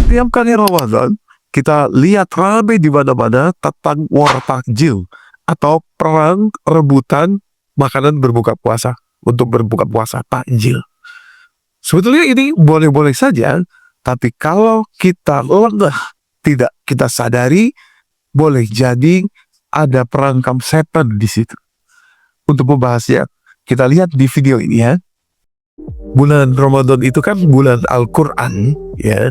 Setiap kali Ramadan, kita lihat ramai di mana-mana tentang war takjil atau perang rebutan makanan berbuka puasa untuk berbuka puasa takjil. Sebetulnya ini boleh-boleh saja, tapi kalau kita lengah tidak kita sadari, boleh jadi ada perangkap setan di situ. Untuk membahasnya, kita lihat di video ini ya. Bulan Ramadan itu kan bulan Al-Quran ya.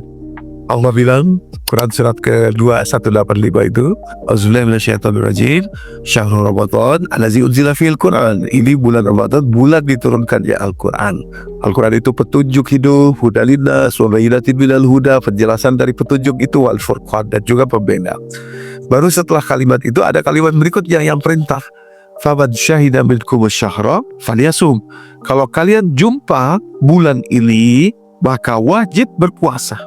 Allah bilang, Quran surat ke-2 185 itu, Auzubillahi minasyaitonirrajim, Syahrul Ramadan allazi unzila fihil Quran. Ini bulan Ramadan, bulan diturunkannya Al-Quran. Al-Quran itu petunjuk hidup, huda linnas, wa bayyinatin minal huda, penjelasan dari petunjuk itu, wal furqan, dan juga pembeda. Baru setelah kalimat itu ada kalimat berikutnya yang perintah, faman syahida minkumus syahra falyasum. Kalau kalian jumpa bulan ini, maka wajib berpuasa.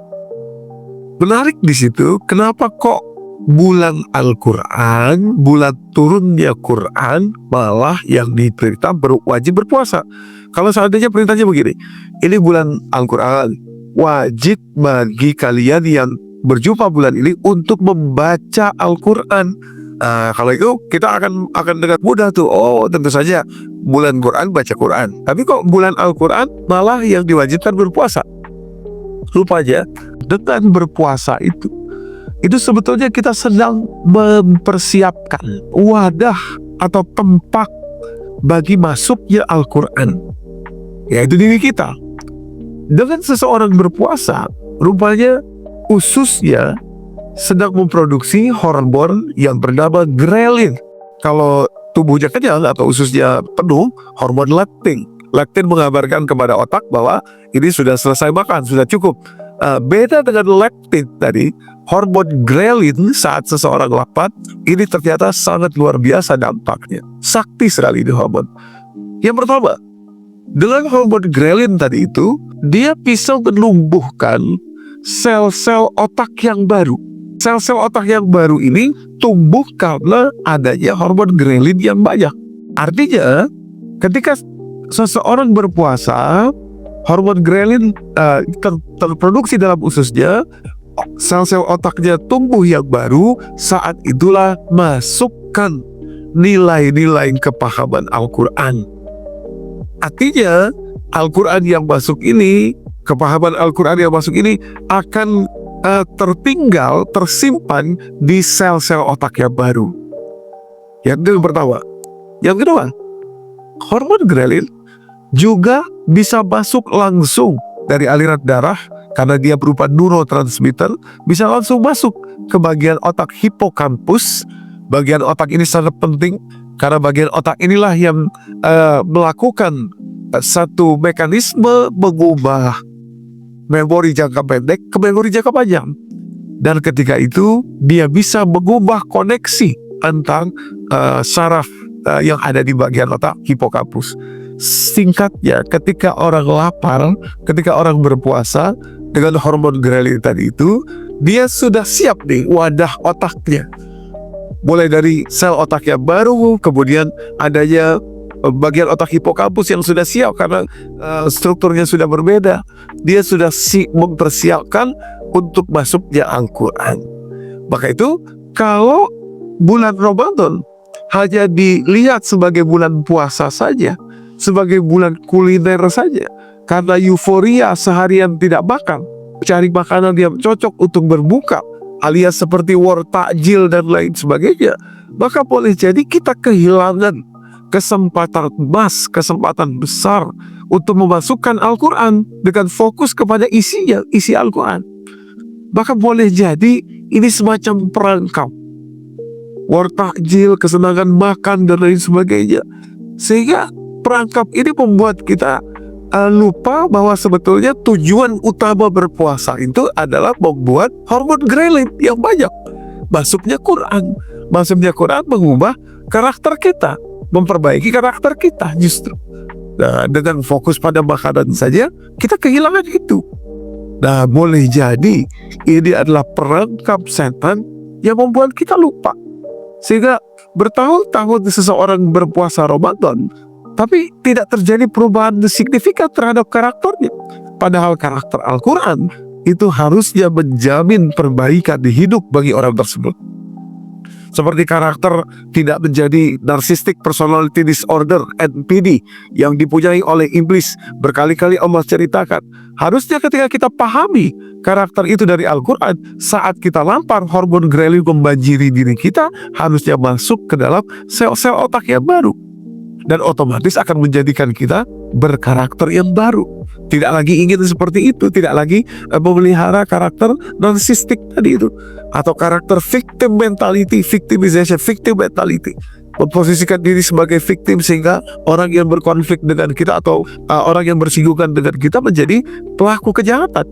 Menarik di situ, kenapa kok bulan Al-Quran, bulan turunnya Quran, malah yang diperintah wajib berpuasa. Kalau seandainya perintahnya begini, ini bulan Al-Quran, wajib bagi kalian yang berjumpa bulan ini untuk membaca Al-Quran. Kalau itu kita akan dengan mudah tuh, oh tentu saja bulan Quran baca Quran. Tapi kok bulan Al-Quran malah yang diwajibkan berpuasa. Rupanya dengan berpuasa itu sebetulnya kita sedang mempersiapkan wadah atau tempat bagi masuknya Al-Quran, yaitu diri kita. Dengan seseorang berpuasa, rupanya ususnya sedang memproduksi hormon yang bernama ghrelin. Kalau tubuhnya kenyang atau ususnya penuh, hormon leptin. Leptin mengabarkan kepada otak bahwa ini sudah selesai makan, sudah cukup. Beda dengan leptin tadi, hormon ghrelin saat seseorang lapar, ini ternyata sangat luar biasa dampaknya. Sakti sekali ini hormon. Yang pertama, dengan hormon ghrelin tadi itu, dia bisa menumbuhkan sel-sel otak yang baru. Sel-sel otak yang baru ini tumbuh karena adanya hormon ghrelin yang banyak. Artinya, ketika seseorang berpuasa, hormon ghrelin terproduksi dalam ususnya, sel-sel otaknya tumbuh yang baru, saat itulah masukkan nilai-nilai kepahaman Al-Quran. Artinya, Al-Quran yang masuk ini, kepahaman Al-Quran yang masuk ini akan tertinggal, tersimpan di sel-sel otak yang baru. Yang pertama. Yang kedua, hormon ghrelin juga bisa masuk langsung dari aliran darah karena dia berupa neurotransmitter, bisa langsung masuk ke bagian otak hipokampus. Bagian otak ini sangat penting karena bagian otak inilah yang melakukan satu mekanisme mengubah memori jangka pendek ke memori jangka panjang. Dan ketika itu dia bisa mengubah koneksi antara saraf yang ada di bagian otak hipokampus. Singkatnya, ketika orang lapar, ketika orang berpuasa dengan hormon ghrelin tadi itu, dia sudah siap nih wadah otaknya. Mulai dari sel otak yang baru, kemudian adanya bagian otak hipokampus yang sudah siap karena strukturnya sudah berbeda. Dia sudah mempersiapkan untuk masuknya Al-Quran. Maka itu, kalau bulan Ramadan hanya dilihat sebagai bulan puasa saja, sebagai bulan kuliner saja, karena euforia seharian tidak makan, cari makanan yang cocok untuk berbuka, alias seperti war takjil dan lain sebagainya, maka boleh jadi kita kehilangan kesempatan emas, kesempatan besar untuk memasukkan Al-Quran dengan fokus kepada isinya, isi Al-Quran. Maka boleh jadi ini semacam perangkap war takjil, kesenangan makan dan lain sebagainya, sehingga perangkap ini membuat kita lupa bahwa sebetulnya tujuan utama berpuasa itu adalah membuat hormon ghrelin yang banyak. Masuknya Quran mengubah karakter kita, memperbaiki karakter kita justru. Nah, dengan fokus pada makanan saja kita kehilangan itu. Nah, boleh jadi ini adalah perangkap setan yang membuat kita lupa, sehingga bertahun-tahun seseorang berpuasa Ramadan tapi tidak terjadi perubahan signifikan terhadap karakternya. Padahal karakter Al-Quran itu harusnya menjamin perbaikan di hidup bagi orang tersebut. Seperti karakter tidak menjadi narcissistic personality disorder (NPD) yang dipunyai oleh iblis. Berkali-kali Allah ceritakan, harusnya ketika kita pahami karakter itu dari Al-Quran, saat kita lapar, hormon ghrelin membanjiri diri kita, harusnya masuk ke dalam sel-sel otak yang baru, dan otomatis akan menjadikan kita berkarakter yang baru. Tidak lagi ingin seperti itu, tidak lagi memelihara karakter narsistik tadi itu, atau karakter victim mentality, victimization, victim mentality, memposisikan diri sebagai victim sehingga orang yang berkonflik dengan kita atau orang yang bersinggungan dengan kita menjadi pelaku kejahatan.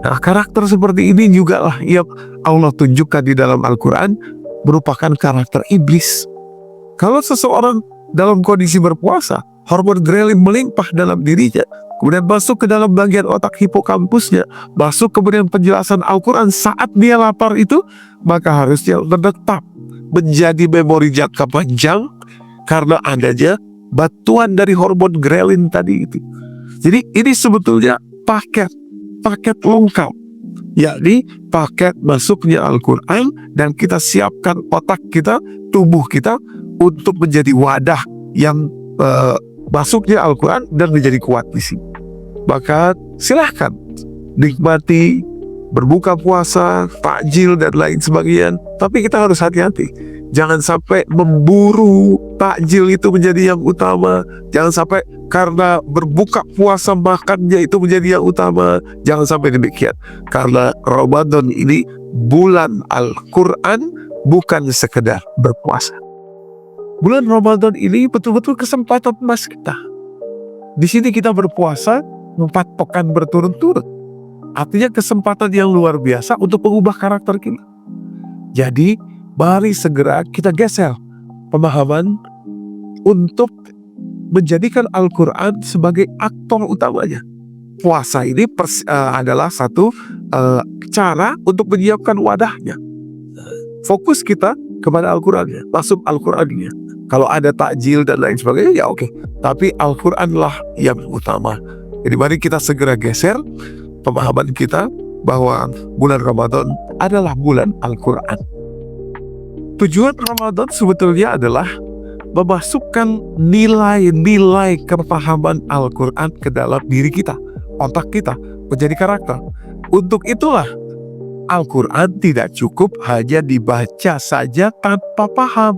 Nah, karakter seperti ini juga lah yang Allah tunjukkan di dalam Al-Quran merupakan karakter iblis. Kalau seseorang dalam kondisi berpuasa, hormon ghrelin melimpah dalam dirinya, kemudian masuk ke dalam bagian otak hipokampusnya, masuk kemudian penjelasan Al-Quran saat dia lapar itu, maka harusnya menetap menjadi memori jangka panjang karena adanya bantuan dari hormon ghrelin tadi itu. Jadi ini sebetulnya paket lengkap, yakni paket masuknya Al-Quran, dan kita siapkan otak kita, tubuh kita untuk menjadi wadah yang masuknya Al-Quran dan menjadi kuat di sini. Maka silahkan nikmati berbuka puasa, takjil dan lain sebagainya. Tapi kita harus hati-hati. Jangan sampai memburu takjil itu menjadi yang utama. Jangan sampai karena berbuka puasa makannya itu menjadi yang utama. Jangan sampai demikian. Karena Ramadan ini bulan Al-Quran, bukan sekedar berpuasa. Bulan Ramadan ini betul-betul kesempatan emas kita. Di sini kita berpuasa 4 pekan berturut-turut. Artinya kesempatan yang luar biasa untuk mengubah karakter kita. Jadi, mari segera kita geser pemahaman untuk menjadikan Al-Quran sebagai aktor utamanya. Puasa ini adalah satu cara untuk menyiapkan wadahnya. Fokus kita kepada Al-Qurannya, masuk Al-Qurannya. Kalau ada takjil dan lain sebagainya, ya oke. Tapi Al-Quranlah yang utama. Jadi mari kita segera geser pemahaman kita bahwa bulan Ramadan adalah bulan Al-Quran. Tujuan Ramadan sebetulnya adalah memasukkan nilai-nilai kepahaman Al-Quran ke dalam diri kita, otak kita, menjadi karakter. Untuk itulah Al-Quran tidak cukup hanya dibaca saja tanpa paham.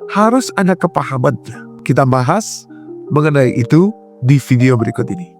Harus ada kepahaman. Kita bahas mengenai itu di video berikut ini.